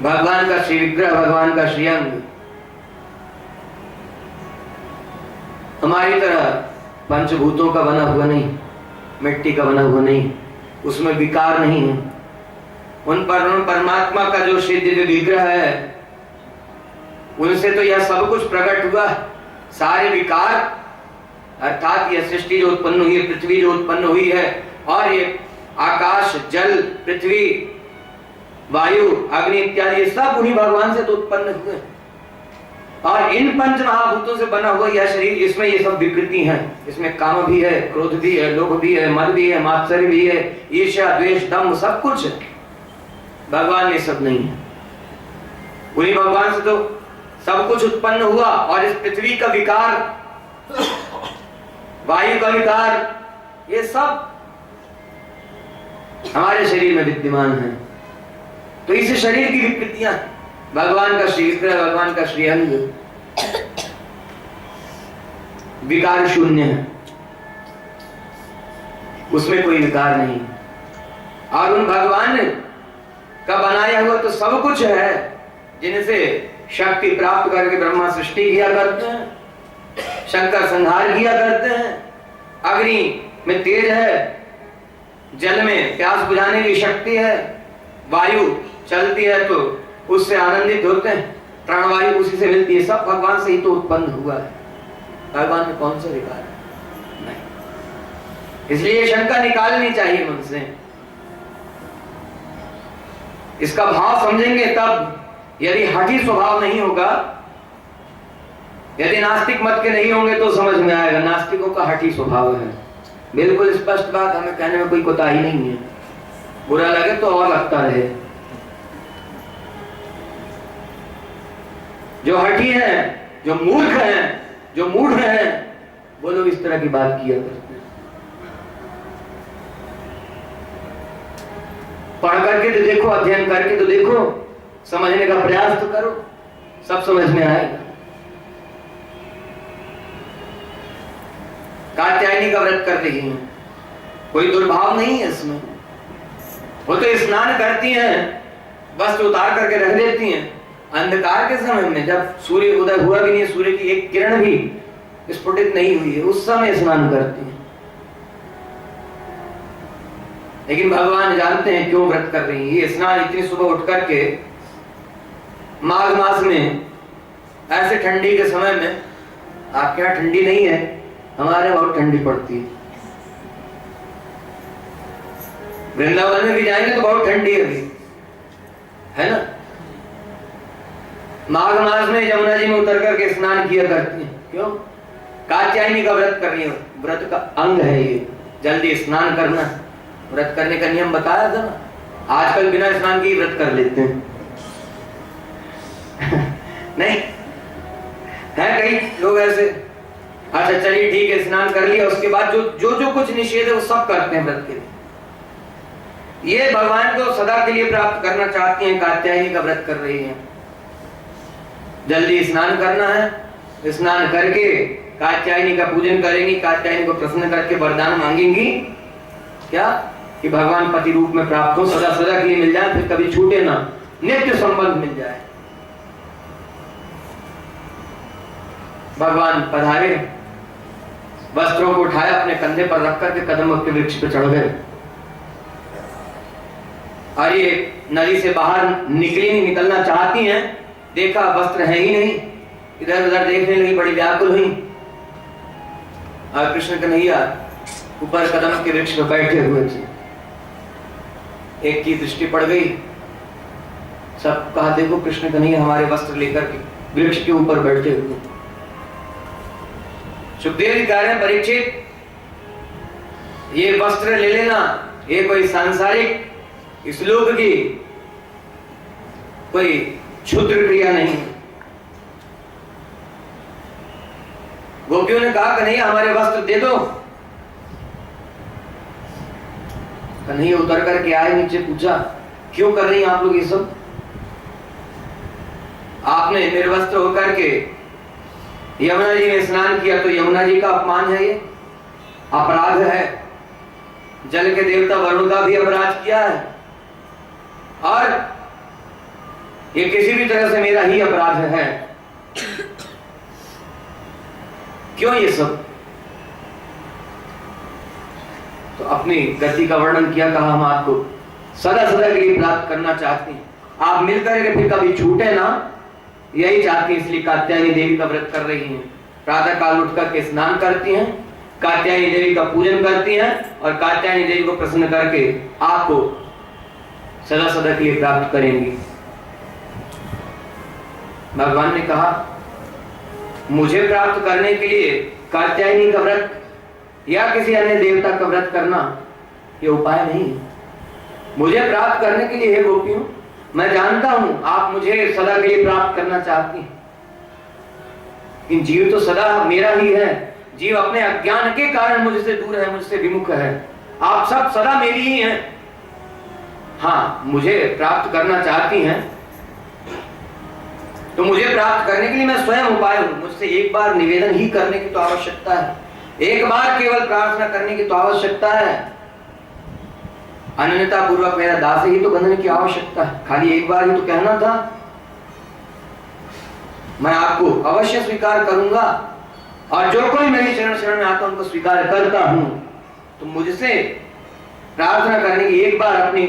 भगवान का श्री विग्रह, भगवान का श्रीअंग हमारी तरह पंचभूतों का बना हुआ नहीं, मिट्टी का बना हुआ नहीं, उसमें विकार नहीं है। उन परमात्मा का जो श्री दिव्य विग्रह है, उनसे तो यह सब कुछ प्रकट हुआ। सारे विकार अर्थात यह सृष्टि जो उत्पन्न हुई है, पृथ्वी जो उत्पन्न हुई है, और ये आकाश, जल, पृथ्वी, वायु, अग्नि इत्यादि, ये सब उन्हीं भगवान से तो उत्पन्न हुए। और इन पंच महाभूतों से बना हुआ यह शरीर, इसमें ये सब विकृति हैं। इसमें काम भी है, क्रोध भी है, लोभ भी है, मद भी है, मात्सर्य भी है, ईर्ष्या, द्वेष, दम्भ, सब कुछ है। भगवान में सब नहीं है। उन्हीं भगवान से तो सब कुछ उत्पन्न हुआ। और इस पृथ्वी का विकार, वायु का विकार, ये सब हमारे शरीर में विद्यमान है। तो इस शरीर की विकृतियां, भगवान का श्री विग्रह, भगवान का श्री अंग विकार शून्य है, उसमें कोई विकार नहीं। और उन भगवान का बनाया हुआ तो सब कुछ है, जिनसे शक्ति प्राप्त करके ब्रह्मा सृष्टि किया करते हैं, शंकर संहार किया करते हैं, अग्नि में तेज है, जल में प्यास बुझाने की शक्ति है, वायु चलती है तो उससे आनंदित होते हैं, प्राणवायु उसी से मिलती है, सब भगवान से ही तो उत्पन्न हुआ है। भगवान में कौन सा विकार है? नहीं। इसलिए शंका निकालनी चाहिए मन से। इसका भाव समझेंगे तब। यदि हठी स्वभाव नहीं होगा, यदि नास्तिक मत के नहीं होंगे तो समझ में आएगा नास्तिकों का हठी स्वभाव है। बिल्कुल स्पष्ट बात, हमें कहने में कोई कोताही नहीं है। बुरा लगे तो और लगता रहे। जो हठी हैं, जो मूर्ख हैं, जो मूढ़ हैं, वो लोग इस तरह की बात किया करते हैं। पढ़ करके तो देखो, अध्ययन करके तो देखो, समझने का प्रयास तो करो, सब समझ में आएगा। कात्यायनी का व्रत कर रही हैं, कोई दुर्भाव नहीं है इसमें। वो तो स्नान करती हैं, वस्त्र उतार करके रख देती हैं, अंधकार के समय में जब सूर्य उदय हुआ भी नहीं, सूर्य की एक किरण भी स्फुटित नहीं हुई है, उस समय स्नान करती हैं। लेकिन भगवान जानते हैं क्यों व्रत कर रही है। ये स्नान इतनी सुबह उठ करके माघ मास में, ऐसे ठंडी के समय में, आपके यहाँ ठंडी नहीं है, हमारे बहुत ठंडी पड़ती है। वृंदावन में भी जाएंगे तो बहुत ठंडी है अभी, है ना। माघ मास में यमुना जी में उतर करके स्नान किया करती है। क्यों? कात्यायनी का व्रत कर रही है, व्रत का अंग है ये, जल्दी स्नान करना। व्रत करने का नियम बताया था ना। आजकल बिना स्नान के व्रत कर लेते हैं नहीं है कई लोग ऐसे। अच्छा चलिए ठीक है, स्नान कर लिया, उसके बाद जो कुछ निषेध है वो सब करते हैं व्रत के लिए। ये भगवान को सदा के लिए प्राप्त करना चाहती हैं, कात्यायनी का व्रत कर रही हैं। जल्दी स्नान करना है, स्नान करके कात्यायनी का पूजन करेंगी, कात्यायनी को प्रसन्न करके वरदान मांगेंगी क्या कि भगवान पति रूप में प्राप्त हो, सदा सदा के लिए मिल जाए, फिर कभी छूटे ना, नित्य संबंध मिल जाए। भगवान पधारे, वस्त्रों को उठाया, अपने कंधे पर रख करके कदम के वृक्ष पर चढ़ गए। और ये नदी से बाहर निकलना चाहती हैं, देखा वस्त्र है ही नहीं, इधर उधर देखने लगी, बड़ी व्याकुल हुई। और कृष्ण कन्हैया ऊपर कदम के वृक्ष पर बैठे हुए थे। एक की दृष्टि पड़ गई, सब कहा देखो कृष्ण कन्हैया हमारे वस्त्र लेकर के वृक्ष के ऊपर बैठे हुए। सुखदेव जी कह रहे हैं परीक्षित, ये वस्त्र ले लेना, ये कोई सांसारिक इस लोक की कोई क्षुद्र क्रिया नहीं। गोपियों ने कहा कन्हैया हमारे वस्त्र दे दो। कन्हैया उतर करके आए नीचे, पूछा क्यों कर रही हैं आप लोग ये सब? आपने निर्वस्त्र होकर के यमुना जी में स्नान किया तो यमुना जी का अपमान है, ये अपराध है। जल के देवता वरुण का भी अपराध किया है। और ये किसी भी तरह से मेरा ही अपराध है। क्यों ये सब? तो अपनी गति का वर्णन किया, कहा हम आपको सदा सदा के लिए प्राप्त करना चाहते हैं, आप मिलकर के फिर कभी छूटे ना, यही चाहती हैं। इसलिए कात्यायनी देवी का व्रत कर रही हैं। प्रातः काल उठकर के स्नान करती हैं, कात्यायनी देवी का पूजन करती हैं और कात्यायनी देवी को प्रसन्न करके आपको सदा सदा के लिए प्राप्त करेंगी। भगवान ने कहा मुझे प्राप्त करने के लिए कात्यायनी का व्रत या किसी अन्य देवता का व्रत करना ये उपाय नहीं है। मुझे प्राप्त करने के लिए हे गोपियों, मैं जानता हूं आप मुझे सदा के लिए प्राप्त करना चाहती हैं, लेकिन जीव तो सदा मेरा ही है। जीव अपने अज्ञान के कारण मुझसे दूर है, मुझसे विमुख है। आप सब सदा मेरी ही हैं। हाँ, मुझे प्राप्त करना चाहती हैं तो मुझे प्राप्त करने के लिए मैं स्वयं उपाय हूं। मुझसे एक बार निवेदन ही करने की तो आवश्यकता है, एक बार केवल प्रार्थना करने की तो आवश्यकता है। अनन्यता पूर्वक मेरा दास ही तो बनने की आवश्यकता है, खाली एक बार ही तो कहना था। मैं आपको अवश्य स्वीकार करूंगा और जो कोई मेरी शरण में आता उनको स्वीकार करता हूं। तो मुझसे प्रार्थना करने की एक बार अपनी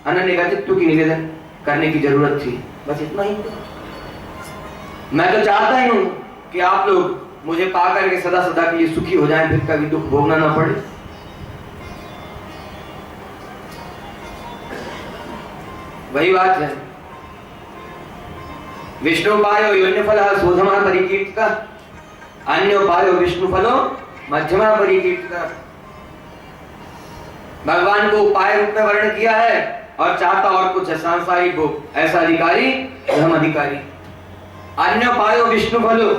अनन्य व्यक्तित्व की निवेदन करने की जरूरत थी, बस इतना ही। मैं तो चाहता ही हूं कि आप लोग मुझे पाकर के सदा सदा के लिए सुखी हो जाएं, फिर कभी दुख भोगना ना पड़े। वही बात है, विष्णुपायो योन्यफलः सोधमा परिकीर्तितः, अन्योपायो विष्णुफलो मध्यमा परिकीर्तितः। भगवान को उपाय रूप में वर्णन किया है और चाहता और कुछ है, सांसारिक भोग, ऐसा अधिकारी धर्म अधिकारी। अन्योपायो विष्णुफलो,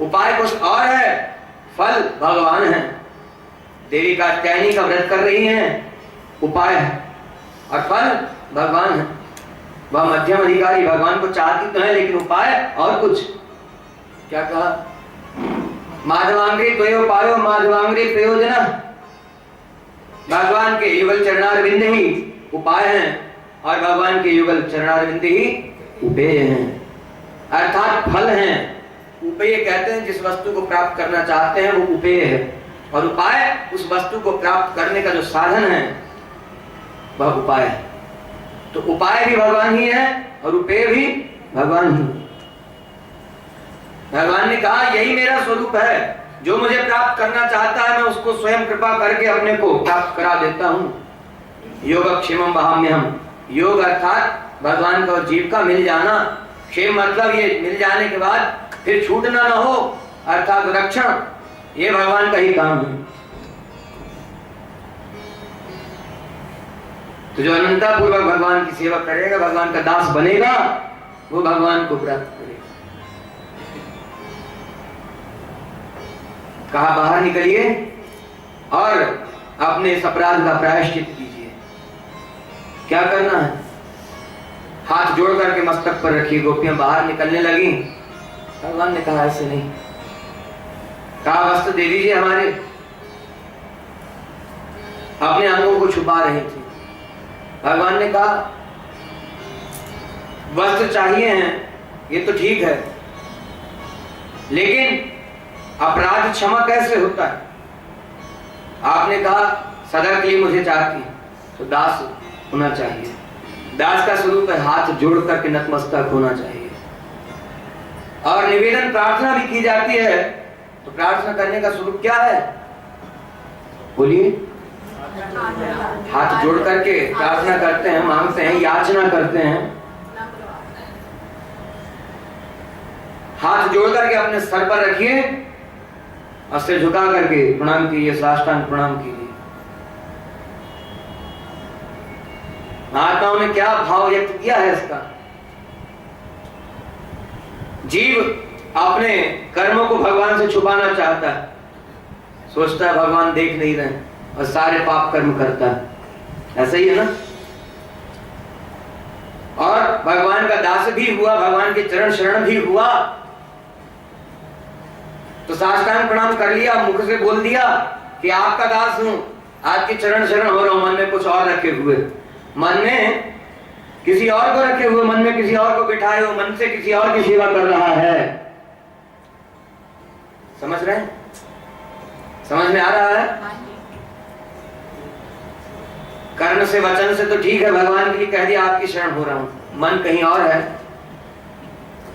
उपाय कुछ और है, फल भगवान है। देवी कात्यायनी का व्रत कर रही हैं, उपाय है और फल भगवान है। वह मध्यम अधिकारी, भगवान को चाहती तो है लेकिन उपाय और कुछ। क्या कहा? माधवांग्री द्वयोपायो माधवांग्री प्रयोजना। भगवान के युगल चरणारविंद ही उपाय हैं और भगवान के युगल चरणारविंद ही उपेय हैं, अर्थात फल हैं। उपेय कहते हैं जिस वस्तु को प्राप्त करना चाहते हैं वो उपेय है, और उपाय उस वस्तु को प्राप्त करने का जो साधन है वह उपाय है। तो उपाय भी भगवान ही है और उपेय भी भगवान ही। भगवान ने कहा यही मेरा स्वरूप है, जो मुझे प्राप्त करना चाहता है मैं उसको स्वयं कृपा करके अपने को प्राप्त करा देता हूं। योगक्षेमं वहाम्यहम्, योग अर्थात भगवान का और जीव का मिल जाना। क्षेम मतलब ये मिल जाने के बाद फिर छूटना न हो, अर्थात रक्षण, ये भगवान का ही काम है। तो जो अनंता पूर्वक भगवान की सेवा करेगा, भगवान का दास बनेगा, वो भगवान को प्राप्त करेगा। कहा बाहर निकलिए और अपने इस अपराध का प्रायश्चित कीजिए। क्या करना है? हाथ जोड़ करके मस्तक पर रखिए। गोपियां बाहर निकलने लगी। भगवान ने कहा ऐसे नहीं। कहा वस्त्र दे दीजिए हमारे। अपने अंगों को छुपा रही थी। भगवान ने कहा वस्त्र चाहिए हैं, ये तो ठीक है, लेकिन अपराध क्षमा कैसे होता है? आपने कहा सदा के लिए मुझे चाहती, तो दास होना चाहिए। दास का स्वरूप है हाथ जोड़ करके नतमस्तक होना चाहिए। और निवेदन प्रार्थना भी की जाती है, तो प्रार्थना करने का स्वरूप क्या है? बोलिए। हाथ जोड़ करके प्रार्थना करते हैं, मांगते हैं, याचना करते हैं। हाथ जोड़ करके अपने सर पर रखिए और सिर झुका करके प्रणाम कीजिए, साष्टांग प्रणाम कीजिए। महात्माओं ने क्या भाव व्यक्त किया है इसका? जीव अपने कर्मों को भगवान से छुपाना चाहता है, सोचता है भगवान देख नहीं रहे और सारे पाप कर्म करता है। ऐसा ही है ना? और भगवान का दास भी हुआ, भगवान के चरण शरण भी हुआ, तो साष्टांग प्रणाम कर लिया, मुख से बोल दिया कि आपका दास हूं, आपके चरण शरण हो रहा हूं। मन में कुछ और रखे हुए, मन में किसी और को रखे हुए मन में किसी और को बिठाए हुए मन से किसी और की सेवा कर रहा है। समझ रहे हैं? समझ में आ रहा है? कर्म से वचन से तो ठीक है, भगवान के लिए कह दिया आपकी शरण हो रहा हूं, मन कहीं और है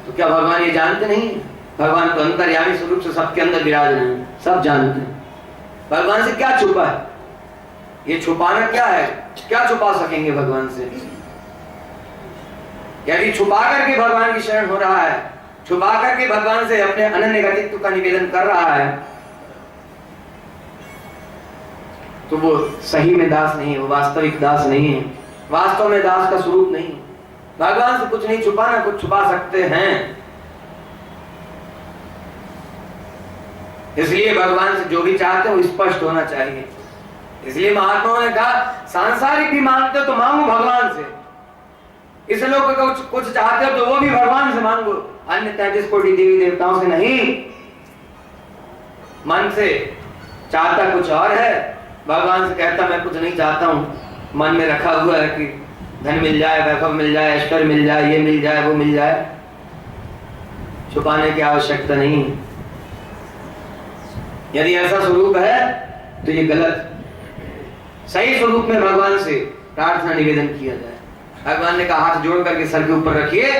तो क्या भगवान ये जानते नहीं? भगवान तो अंतर्यामी स्वरूप से सबके अंदर विराज रहे हैं, सब जानते हैं। भगवान से क्या छुपा है? ये छुपाना क्या है? क्या छुपा सकेंगे भगवान से? यदि छुपा करके भगवान की शरण हो रहा है, छुपा करके भगवान से अपने अनन्य गतित्व का निवेदन कर रहा है, तो वो सही में दास नहीं है, वो वास्तविक दास नहीं है, वास्तव में दास का स्वरूप नहीं है। भगवान से कुछ नहीं छुपाना, कुछ छुपा सकते हैं। इसलिए भगवान से जो भी चाहते हो स्पष्ट होना चाहिए। इसलिए महात्माओं ने कहा सांसारिक भी मांगते हो तो मांगो भगवान से, इस लोग कुछ चाहते हो तो वो भी भगवान से मांगो, अन्य 33 कोटि देवी देवताओं से नहीं। मन से चाहता कुछ और है, भगवान से कहता मैं कुछ नहीं चाहता हूं, मन में रखा हुआ है कि धन मिल जाए, वैभव मिल जाए, ऐश्वर्य मिल जाए, ये मिल जाए, वो मिल जाए। छुपाने की आवश्यकता नहीं। यदि ऐसा स्वरूप है तो ये गलत। सही स्वरूप में भगवान से प्रार्थना निवेदन किया जाए। भगवान ने कहा हाथ जोड़ करके सर के ऊपर रखिए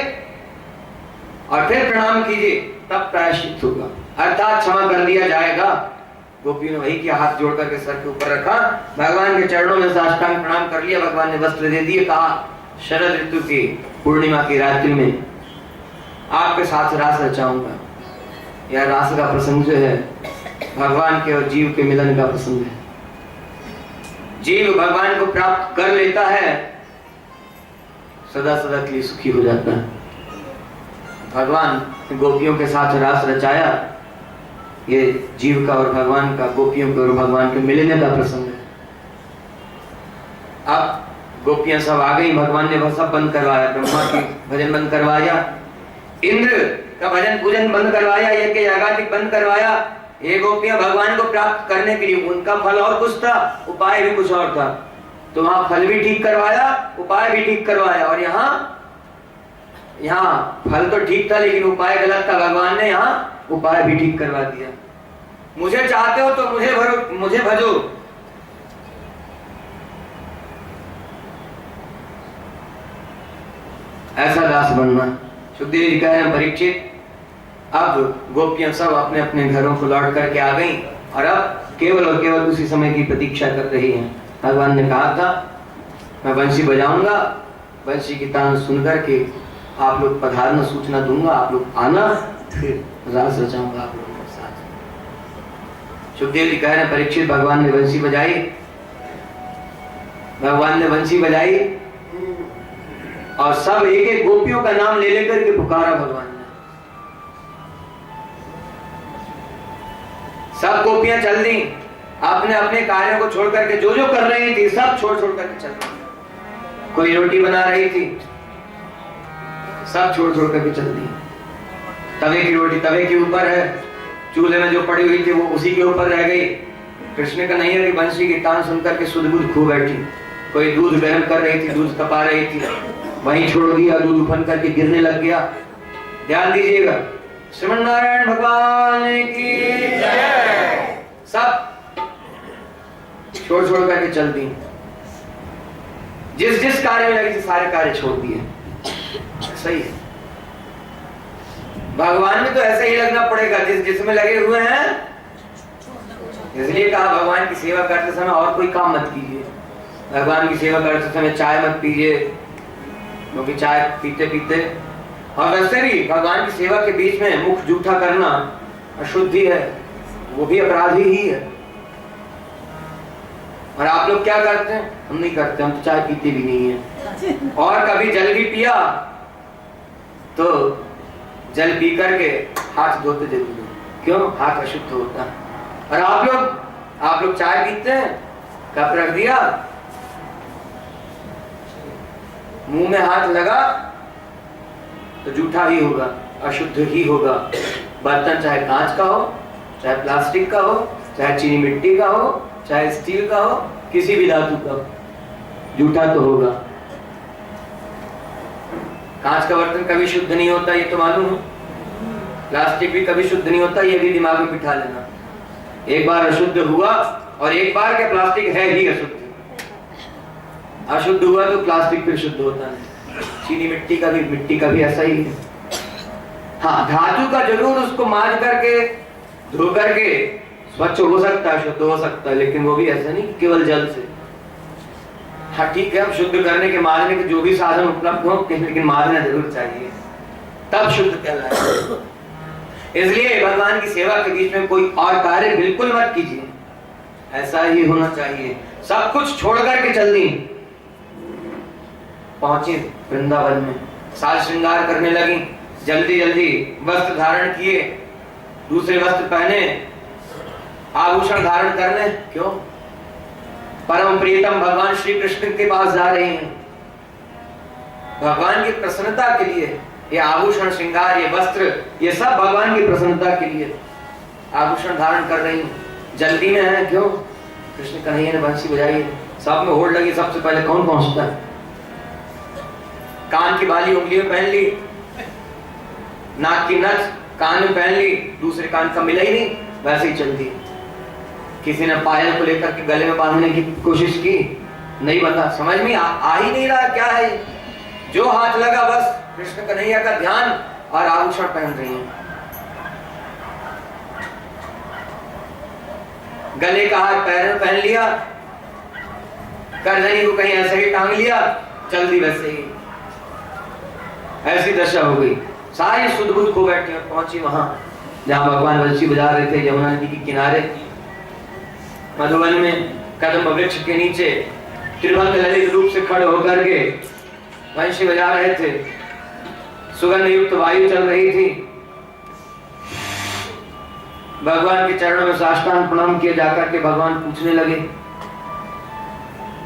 और फिर प्रणाम कीजिए, तब प्रायश्चित होगा, अर्थात क्षमा कर दिया जाएगा। गोपियों ने वही किया, हाथ जोड़ करके सर के ऊपर रखा, भगवान के चरणों में साष्टांग प्रणाम कर लिया। भगवान ने वस्त्र दे दिए, कहा शरद ऋतु की पूर्णिमा की रात्रि में आपके साथ रास रचाऊंगा। यह रास का प्रसंग जो है भगवान के और जीव के मिलन का प्रसंग है। जीव भगवान को प्राप्त कर लेता है, सदा सदा के लिए सुखी हो जाता है। भगवान गोपियों के साथ रास रचाया, ये जीव का और भगवान का, गोपियों के और भगवान के मिलने का प्रसंग है। अब गोपियां सब आ गई, भगवान ने वह सब बंद करवाया, ब्रह्मा की भजन बंद करवाया, इंद्र का भजन पूजन बंद करवाया, यज्ञ यागादि बंद करवाया। ये गोपियां भगवान को प्राप्त करने के लिए, उनका फल और कुछ था, उपाय भी कुछ और था। तो वहां फल भी ठीक करवाया, उपाय भी ठीक करवाया, और यहाँ फल तो ठीक था लेकिन उपाय गलत था। भगवान ने यहाँ उपाय भी ठीक करवा दिया। मुझे चाहते हो तो मुझे भजो। ऐसा दास बनना। सुखदेव जी कह रहे हैं परीक्षित, अब गोपियां सब अपने अपने घरों को लौट करके आ गईं और अब केवल और केवल उसी समय की प्रतीक्षा कर रही हैं। भगवान ने कहा था मैं बंशी बजाऊंगा, बंशी की तान सुन करके आप लोग पधारना सूचना दूंगा, आप लोग आना, फिर रास रचाऊंगा आप लोगों के साथ। सुखदेव जी कह रहे हैं परीक्षित, भगवान ने बंशी बजाई, भगवान ने बंशी बजाई और सब एक एक गोपियों का नाम ले लेकर के पुकारा भगवान ने। सब गोपियां चल दी, अपने अपने कार्यों को छोड़ करके, जो जो कर रही थी सब छोड़ करके चल दी। कोई रोटी बना रही थी, सब छोड़ करके चल दी। तवे की रोटी तवे के ऊपर है, चूल्हे में जो पड़ी हुई थी वो उसी के ऊपर रह गई। कृष्ण का नहीं है कि बंशी की तान सुनकर के सुध बुध खो बैठी। कोई दूध गर्म कर रही थी, दूध तपा रही थी, वहीं छोड़ दिया, दूध उफन करके गिरने लग गया। ध्यान दीजिएगा, श्रीमन नारायण भगवान की जय। सब छोड़ करके चल दी, जिस जिस कार्य में लगी थी सारे कार्य छोड़ दिए। सही है, भगवान में तो ऐसे ही लगना पड़ेगा जिस जिसमें लगे हुए हैं। इसलिए कहा भगवान की सेवा करते समय और कोई काम मत कीजिए। भगवान की सेवा करते समय चाय मत पीजिए, क्योंकि चाय पीते पीते, और वैसे भी भगवान की सेवा के बीच में मुख जूठा करना अशुद्धि है, वो भी अपराधी ही है। और आप लोग क्या करते हैं? हम नहीं करते, हम तो चाय पीते भी नहीं है। और कभी जल भी पिया तो जल पी करके हाथ धोते जरूर, क्यों? हाथ अशुद्ध होता है। और आप लोग चाय पीते हैं, कप रख दिया, मुंह में हाथ लगा तो जूठा ही होगा, अशुद्ध ही होगा। बर्तन चाहे कांच का हो, चाहे प्लास्टिक का हो, चाहे चीनी मिट्टी का हो, चाहे स्टील का हो, किसी भी धातु का हो, जूठा तो होगा। कांच का बर्तन कभी शुद्ध नहीं होता, ये तो मालूम है। प्लास्टिक भी कभी शुद्ध नहीं होता, ये भी दिमाग में बिठा लेना। एक बार अशुद्ध हुआ, और एक बार के प्लास्टिक है ही अशुद्ध। अशुद्ध हुआ तो प्लास्टिक फिर शुद्ध होता नहीं। चीनी मिट्टी का भी ऐसा ही है। हाँ, धातु का जरूर उसको मांज करके धो करके स्वच्छ हो सकता है, शुद्ध हो सकता है, लेकिन वो भी ऐसा नहीं केवल जल से। हाँ ठीक है, अब शुद्ध करने के मांजने के जो भी साधन उपलब्ध हो, लेकिन मांजना जरूर चाहिए, तब शुद्ध कहलाएगा। इसलिए भगवान की सेवा के बीच में कोई और कार्य बिल्कुल मत कीजिए, ऐसा ही होना चाहिए। सब कुछ छोड़ करके चल दी, पहुंची वृंदावन में, साज श्रृंगार करने लगी, जल्दी जल्दी वस्त्र धारण किए, दूसरे वस्त्र पहने, आभूषण धारण करने। क्यों? परम प्रियतम भगवान श्री कृष्ण के पास जा रहे हैं। भगवान की प्रसन्नता के लिए ये आभूषण श्रृंगार, ये वस्त्र, ये सब भगवान की प्रसन्नता के लिए आभूषण धारण कर रही हैं। जल्दी में है। क्यों? कृष्ण कन्हैया ने बंसी बजाई, सब में होड़ लगी, सबसे पहले कौन पहुंचता है? कान की बाली उंगली में पहन ली, नाक की नथ कान में पहन ली, दूसरे कान का मिला ही नहीं, वैसे ही चल दी। किसी ने पायल को लेकर के गले में बांधने की कोशिश की, नहीं बता, समझ में आ ही नहीं रहा क्या है। जो हाथ लगा बस कृष्ण कन्हैया का ध्यान, और आभूषण पहन रही हैं। गले का हाथ पैर में पहन लिया, गर्दनी को कहीं ऐसे ही टांग लिया, चल दी वैसे ही। ऐसी दशा हो गई, सारी सुध बुध खो बैठी और पहुंची वहां जहां भगवान बंसी बजा रहे थे, यमुना नदी के किनारे मधुवन में कदम वृक्ष के नीचे त्रिभंग ललित रूप से खड़े होकर के बंसी बजा रहे थे। सुगंध युक्त वायु चल रही थी। भगवान के चरणों में साष्टांग प्रणाम किए, जाकर के भगवान पूछने लगे।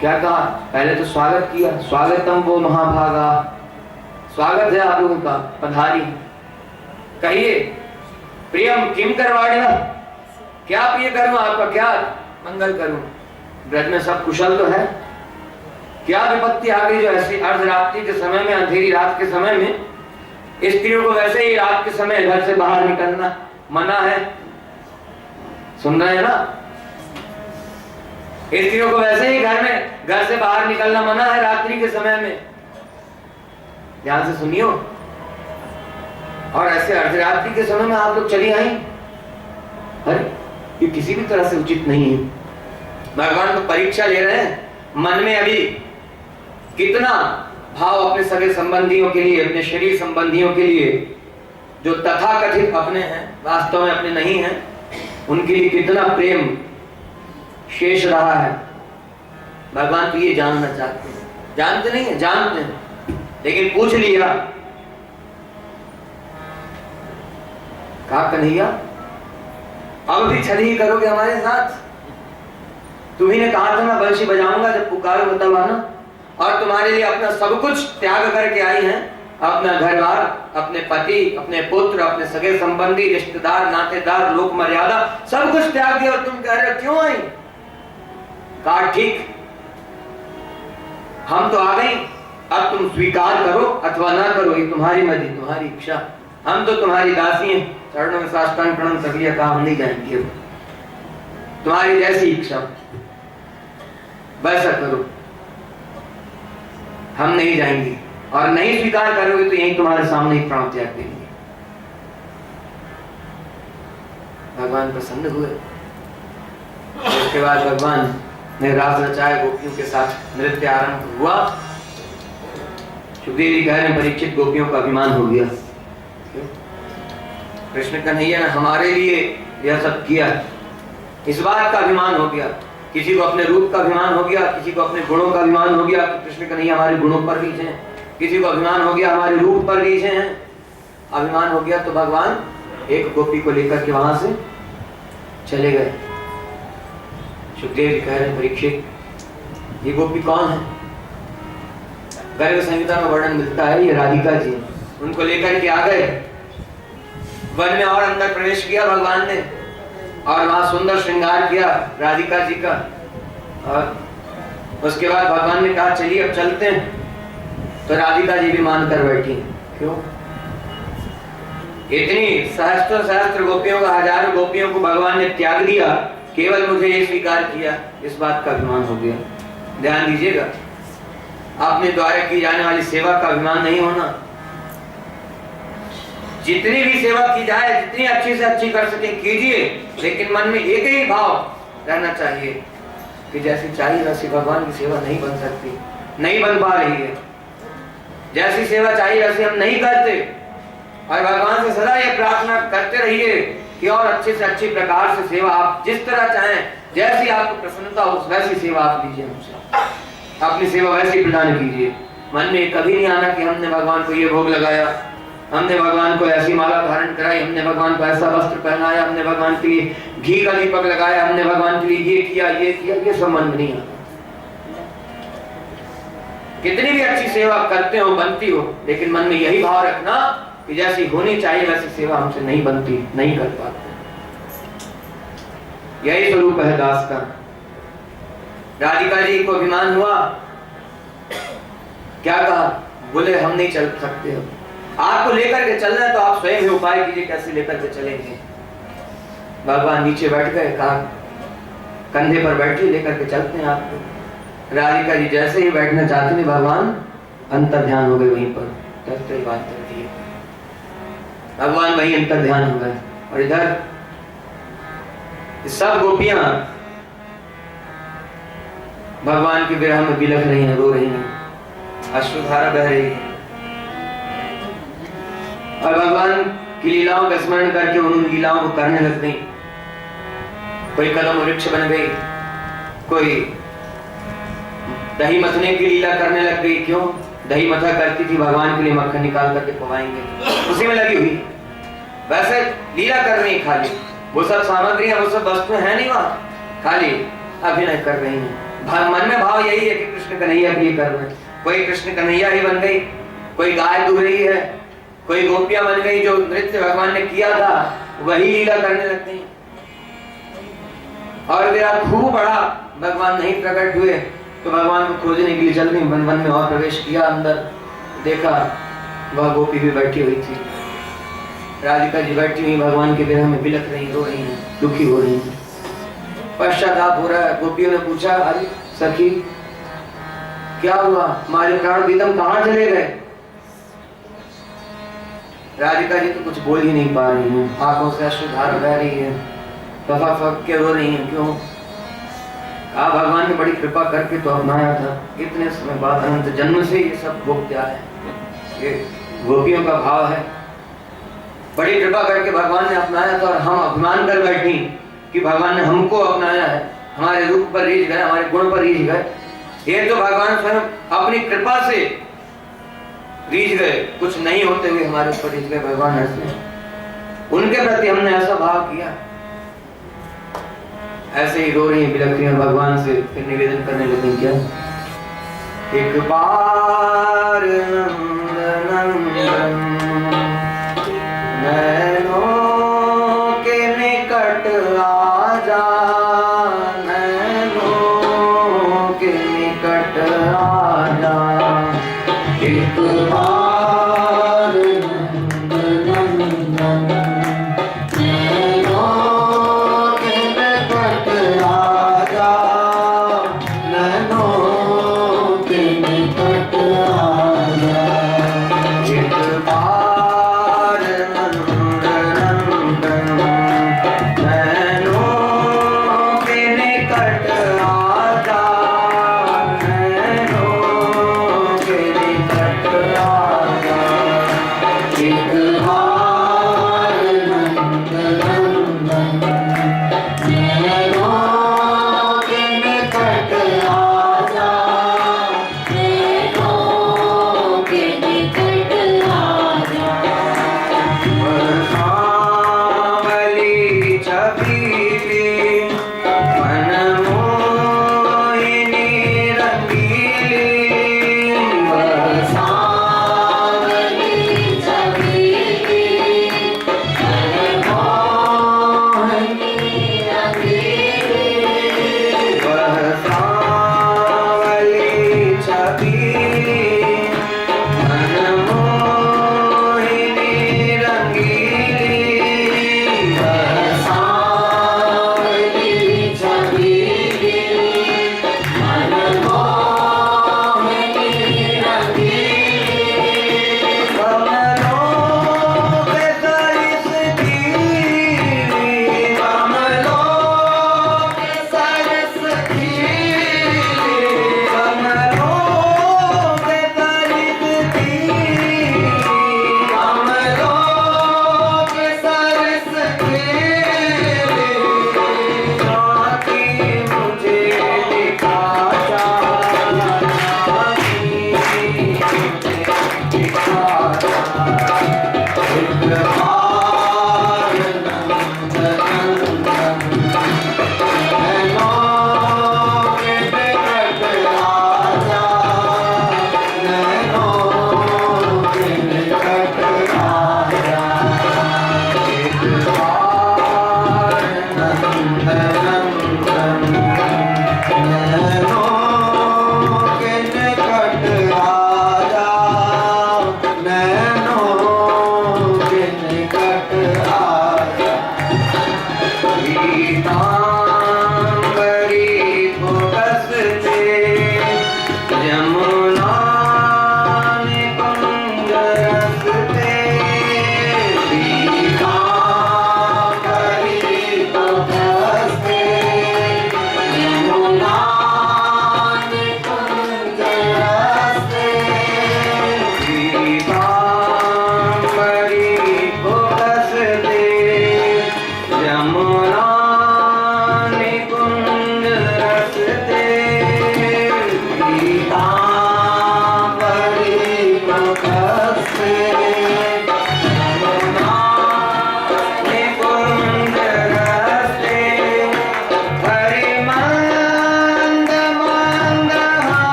क्या कहा? पहले तो स्वागत किया, स्वागतम वो महाभागा, स्वागत है आप लोगों का, पधारी। कहिए प्रियम किम करवाणिया, क्या प्रिय करूं आपका, क्या मंगल करूं? ब्रज में सब कुशल तो है? क्या विपत्ति आ गई जो ऐसी अर्धरात्रि के समय में, अंधेरी रात के समय में स्त्रियों को वैसे ही रात के समय घर से बाहर निकलना मना है? सुन रहे हैं ना? स्त्रियों को वैसे ही घर से बाहर निकलना मना है रात्रि के समय में। ध्यान से सुनियो। और ऐसे अर्धरात्रि के समय में आप लोग चली आई, अरे ये किसी भी तरह से उचित नहीं है। भगवान को परीक्षा ले रहे हैं, मन में अभी कितना भाव अपने सगे संबंधियों के लिए, अपने शरीर संबंधियों के लिए, जो तथाकथित अपने हैं वास्तव में अपने नहीं हैं, उनके लिए कितना प्रेम शेष रहा है। भगवान तो ये जानना चाहते हैं, जानते नहीं है, जानते हैं, लेकिन पूछ लिया। कहा कन्हैया अब भी छल ही करोगे हमारे साथ? तुम्ही ने कहा था मैं बंशी बजाऊंगा जब पुकारो तब आना, और तुम्हारे लिए अपना सब कुछ त्याग करके आई हैं, अपना घर बार, अपने पति, अपने पुत्र, अपने सगे संबंधी, रिश्तेदार, नातेदार, लोक मर्यादा, सब कुछ त्याग दिया, और तुम कह रहे हो क्यों आई? कहा ठीक, हम तो आ गई, अब तुम स्वीकार करो अथवा ना करो, ये तुम्हारी मर्जी, तुम्हारी इच्छा। हम तो तुम्हारी दासी हैं। चरणों में साष्टांग प्रणाम कर लिया, कहा हम नहीं जाएंगे, तुम्हारी जैसी इच्छा वैसा करो, हम नहीं जाएंगे, और नहीं स्वीकार करोगे तो यही तुम्हारे सामने ही प्राण त्याग देंगे। भगवान प्रसन्न हुए। उसके बाद भगवान ने रास रचाया, गोपियों के साथ नृत्य आरंभ हुआ। सुखदेव जी कह रहे हैं परीक्षित गोपियों का अभिमान हो गया। कृष्ण कन्हैया ने हमारे लिए यह सब किया, इस बात का अभिमान हो गया। किसी को अपने रूप का अभिमान हो गया, किसी को अपने गुणों का अभिमान हो गया कि कृष्ण कन्हैया हमारे गुणों पर रीझे हैं, किसी को अभिमान हो गया हमारे रूप पर रीझे हैं। अभिमान हो गया तो भगवान एक गोपी को लेकर के वहां से चले गए। सुखदेव जी कह रहे हैं परीक्षित ये गोपी कौन है? गर्ग संहिता में वर्णन मिलता है, ये राधिका जी। उनको लेकर के आ गए, वन में और अंदर प्रवेश किया भगवान ने, और वहां सुंदर श्रृंगार किया राधिका जी का। और उसके बाद भगवान ने कहा चलिए अब चलते हैं। तो राधिका जी भी मानकर बैठी। क्यों? इतनी सहस्त्र सहस्त्र गोपियों का, हजारों गोपियों को भगवान ने त्याग दिया, केवल मुझे ये स्वीकार किया, इस बात का अभिमान हो गया। ध्यान दीजिएगा, अपने द्वारा की जाने वाली सेवा का अभिमान नहीं होना। जितनी भी सेवा की जाए, जितनी अच्छी से अच्छी कर सके कीजिए, लेकिन मन में एक ही भाव रहना चाहिए कि जैसी चाहिए वैसी भगवान की सेवा नहीं बन सकती, नहीं बन पा रही है। जैसी सेवा चाहिए वैसी हम नहीं करते, और भगवान से सदा ये प्रार्थना करते रहिए कि और अच्छे से अच्छी प्रकार से सेवा आप जिस तरह चाहें, जैसी आपको प्रसन्नता हो वैसी सेवा आप लीजिए हमसे, अपनी सेवा वैसी प्रदान कीजिए। मन में कभी नहीं आना कि हमने भगवान को ये भोग लगाया, हमने भगवान को ऐसी माला धारण कराई, हमने भगवान को ऐसा वस्त्र पहनाया, हमने भगवान के लिए घी का दीपक लगाया, हमने भगवान के लिए ये किया, ये सब मन में नहीं आता। कितनी भी अच्छी सेवा करते हो, बनती हो, लेकिन मन में यही भाव रखना कि जैसी होनी चाहिए वैसी सेवा हमसे नहीं बनती, नहीं कर पाते। यही स्वरूप है दास का। राधिका जी को अभिमान हुआ, क्या कहा? बोले हम नहीं चल सकते, हो आपको लेकर के चलना है तो आप स्वयं ही उपाय कीजिए, कैसे लेकर के चलेंगे। भगवान नीचे बैठ गए, कहा कंधे पर बैठिए, लेकर के चलते हैं आपको। राधिका जी जैसे ही बैठना चाहती थी, भगवान अंतर ध्यान हो गए वहीं पर। कैसे बात करती है, भगवान वहीं अंतर ध्यान हो गए। और इधर सब गोपियां भगवान के विरह में बिलख रही हैं, रो रही हैं, अश्रुधारा बह रही है। और भगवान की लीलाओं का स्मरण करके उन लीलाओं को करने लग गई। कोई कदम वृक्ष बन गई, कोई दही मथने की लीला करने लग गई। क्यों? दही मथा करती थी, भगवान के लिए मक्खन निकाल करके पवाएंगे, उसी में लगी हुई। वैसे लीला कर रही खाली, वो सब सामग्री है, वो सब वस्तुएं है नहीं वहां, खाली अभिनय कर रही हैं। मन में भाव यही है कि कृष्ण कन्हैया के लिए कर रहे हैं। कोई कृष्ण कन्हैया ही बन गई, कोई गाय दूह रही है, कोई गोपियां बन गई, जो नृत्य भगवान ने किया था वही लीला करने लग गई। और विराट खूब बड़ा भगवान नहीं प्रकट हुए तो भगवान को खोजने के लिए चल गई, वन में और प्रवेश किया। अंदर देखा वह गोपी भी बैठी हुई थी, राधिका जी बैठी हुई, भगवान के विरह में बिलख रही, रो रही हैं, दुखी हो रही हैं, पश्चाताप हो रहा है। गोपियों ने पूछा, अरे सखी क्या हुआ, हमारे प्राण प्रीतम कहाँ चले गए? राधिका जी तो कुछ बोल ही नहीं पा रही हैं, आंखों से अश्रुधारा बह रही है, फक के रो रही हैं। क्यों? कहा भगवान ने बड़ी कृपा करके तो अपनाया था, इतने समय बाद, अनंत जन्म से ये सब भोग क्या है, ये गोपियों का भाव है। बड़ी कृपा करके भगवान ने अपनाया था और हम अभिमान कर बैठी कि भगवान ने हमको अपनाया है, हमारे रूप पर रीझ गए, हमारे गुण पर रीझ गए। ये तो भगवान स्वयं अपनी कृपा से रीझ गए, कुछ नहीं होते हुए हमारे ऊपर रीझ गए भगवान। ऐसे उनके प्रति हमने ऐसा भाव किया। ऐसे ही रो रही है, बिलख रही है, भगवान से फिर निवेदन करने लगी, क्या एक बार नंदन नैनों के निकट आ जा, नैनों के निकट आ जा, एक बार नंदन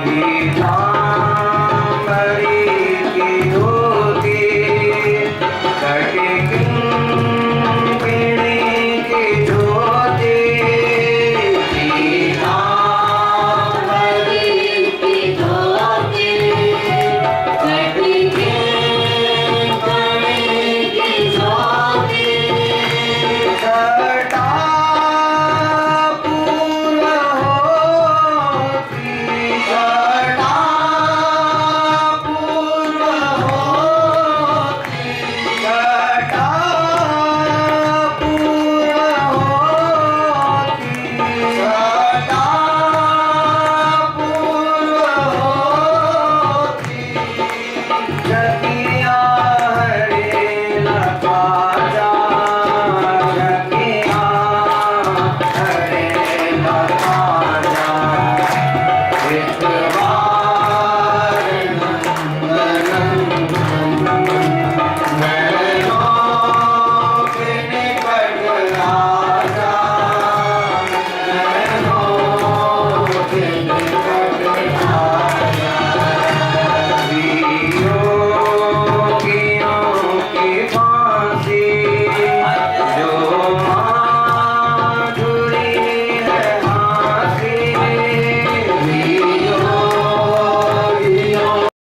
He